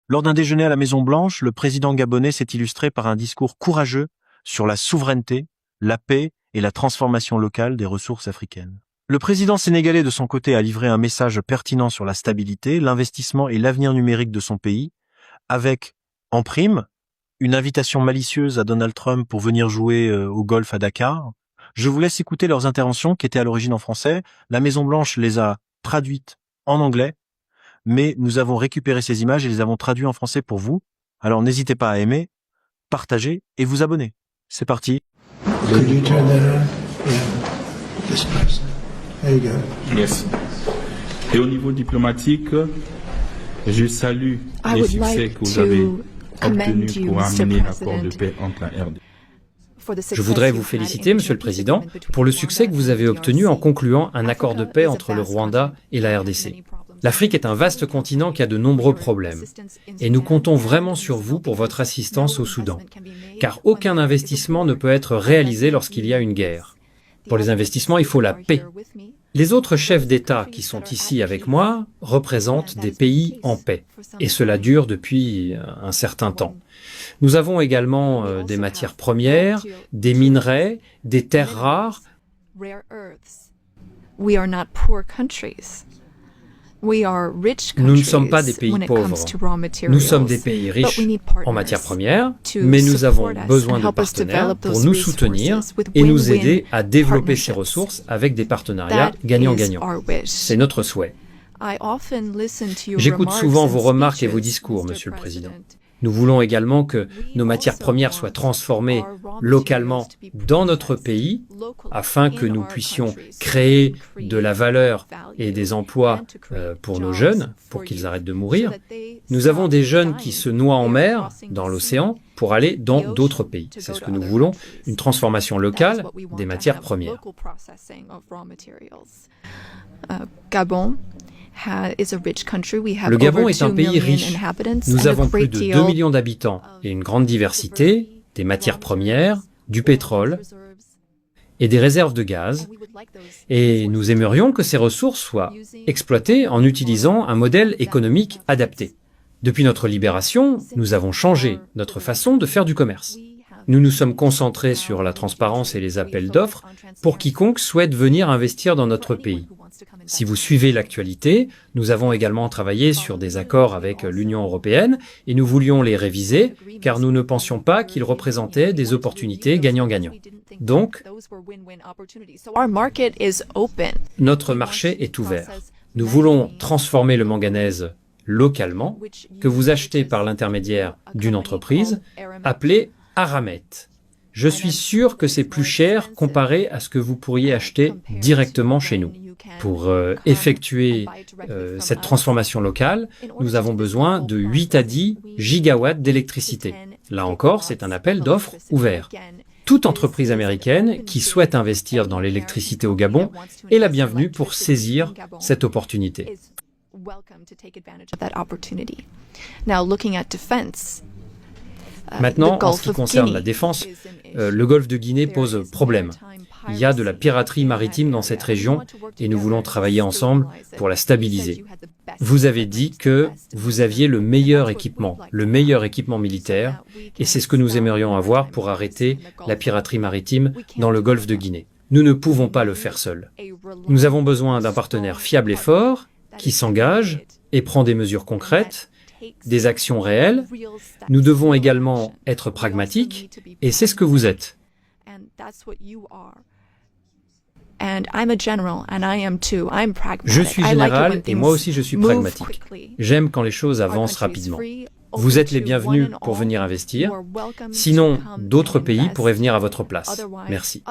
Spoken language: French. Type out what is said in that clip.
Lors d'un déjeuner à la Maison-Blanche, le président gabonais s'est illustré par un discours courageux sur la souveraineté, la paix et la transformation locale des ressources africaines. Le président sénégalais, de son côté, a livré un message pertinent sur la stabilité, l'investissement et l'avenir numérique de son pays, avec, en prime, une invitation malicieuse à Donald Trump pour venir jouer au golf à Dakar. Je vous laisse écouter leurs interventions qui étaient à l'origine en français. La Maison-Blanche les a traduites en anglais, mais nous avons récupéré ces images et les avons traduites en français pour vous. Alors n'hésitez pas à aimer, partager et vous abonner. C'est parti. Could you turn that on? Yeah. This person. There you go. Merci. Et au niveau diplomatique, je salue I les would succès like que vous avez to commend obtenus you, pour Mr. amener l'accord de President. paix entre la RD. Je voudrais vous féliciter, Monsieur le Président, pour le succès que vous avez obtenu en concluant un accord de paix entre le Rwanda et la RDC. L'Afrique est un vaste continent qui a de nombreux problèmes, et nous comptons vraiment sur vous pour votre assistance au Soudan, car aucun investissement ne peut être réalisé lorsqu'il y a une guerre. Pour les investissements, il faut la paix. Les autres chefs d'État qui sont ici avec moi représentent des pays en paix, et cela dure depuis un certain temps. Nous avons également des matières premières, des minerais, des terres rares. Nous ne sommes pas des pays pauvres. Nous sommes des pays riches en matières premières, mais nous avons besoin de partenaires pour nous soutenir et nous aider à développer ces ressources avec des partenariats gagnant-gagnant. C'est notre souhait. J'écoute souvent vos remarques et vos discours, Monsieur le Président. Nous voulons également que nos matières premières soient transformées localement dans notre pays afin que nous puissions créer de la valeur et des emplois pour nos jeunes, pour qu'ils arrêtent de mourir. Nous avons des jeunes qui se noient en mer, dans l'océan, pour aller dans d'autres pays. C'est ce que nous voulons, une transformation locale des matières premières. Le Gabon est un pays riche. Nous avons plus de 2 millions d'habitants et une grande diversité, des matières premières, du pétrole et des réserves de gaz. Et nous aimerions que ces ressources soient exploitées en utilisant un modèle économique adapté. Depuis notre libération, nous avons changé notre façon de faire du commerce. Nous nous sommes concentrés sur la transparence et les appels d'offres pour quiconque souhaite venir investir dans notre pays. Si vous suivez l'actualité, nous avons également travaillé sur des accords avec l'Union européenne et nous voulions les réviser car nous ne pensions pas qu'ils représentaient des opportunités gagnant-gagnant. Donc, notre marché est ouvert. Nous voulons transformer le manganèse localement, que vous achetez par l'intermédiaire d'une entreprise appelée Aramet. Je suis sûr que c'est plus cher comparé à ce que vous pourriez acheter directement chez nous. Pour effectuer cette transformation locale, nous avons besoin de 8 à 10 gigawatts d'électricité. Là encore, c'est un appel d'offres ouvert. Toute entreprise américaine qui souhaite investir dans l'électricité au Gabon est la bienvenue pour saisir cette opportunité. Maintenant, en ce qui concerne la défense, le golfe de Guinée pose problème. Il y a de la piraterie maritime dans cette région et nous voulons travailler ensemble pour la stabiliser. Vous avez dit que vous aviez le meilleur équipement militaire, et c'est ce que nous aimerions avoir pour arrêter la piraterie maritime dans le golfe de Guinée. Nous ne pouvons pas le faire seuls. Nous avons besoin d'un partenaire fiable et fort qui s'engage et prend des mesures concrètes, des actions réelles. Nous devons également être pragmatiques, et c'est ce que vous êtes. Je suis général et moi aussi je suis pragmatique. J'aime quand les choses avancent rapidement. Vous êtes les bienvenus pour venir investir. Sinon, d'autres pays pourraient venir à votre place. Merci.